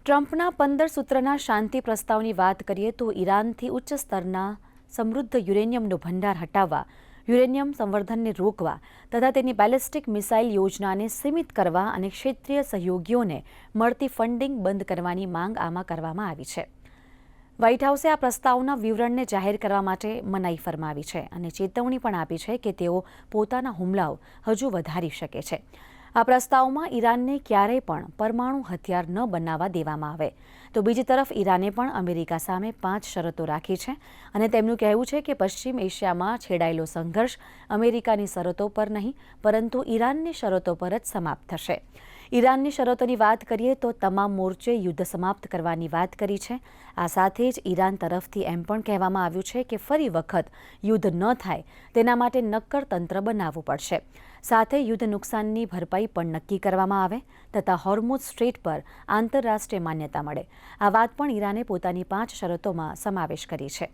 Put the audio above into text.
ટ્રમ્પના 15 સૂત્રના શાંતિ પ્રસ્તાવની વાત કરીએ તો ઈરાનથી ઉચ્ચ સ્તરના સમૃદ્ધ યુરેનિયમનો ભંડાર હટાવવા, યુરેનિયમ સંવર્ધનને રોકવા તથા તેની બેલિસ્ટિક મિસાઇલ યોજનાને સીમિત કરવા અને ક્ષેત્રીય સહયોગીઓને મળતી ફંડિંગ બંધ કરવાની માંગ આમાં કરવામાં આવી છે. વ્હાઇટ હાઉસે આ પ્રસ્તાવના વિવરણને જાહેર કરવા માટે મનાઈ ફરમાવી છે અને ચેતવણી પણ આપી છે કે તેઓ પોતાના હુમલાઓ હજુ વધારી શકે છે. આ પ્રસ્તાવમાં ઈરાનને ક્યારેય પણ પરમાણુ હથિયાર ન બનાવવા દેવામાં આવે તો બીજી તરફ ઈરાને પણ અમેરિકા સામે 5 શરતો રાખી છે અને તેમનું કહેવું છે કે પશ્ચિમ એશિયામાં છેડાયેલો સંઘર્ષ અમેરિકાની શરતો પર નહીં પરંતુ ઈરાનની શરતો પર જ સમાપ્ત થશે. ઈરાનની શરતોની વાત કરીએ તો તમામ મોરચે યુદ્ધ સમાપ્ત કરવાની વાત કરી છે. આ સાથે જ ઈરાન તરફથી એમ પણ કહેવામાં આવ્યું છે કે ફરી વખત યુદ્ધ ન થાય તેના માટે નક્કર તંત્ર બનાવવું પડશે. સાથે યુદ્ધ નુકસાનની ભરપાઈ પણ નક્કી કરવામાં આવે તથા હોર્મુઝ સ્ટ્રેટ પર આંતરરાષ્ટ્રીય માન્યતા મળે. આ વાત પણ ઈરાને પોતાની 5 શરતોમાં સમાવેશ કરી છે.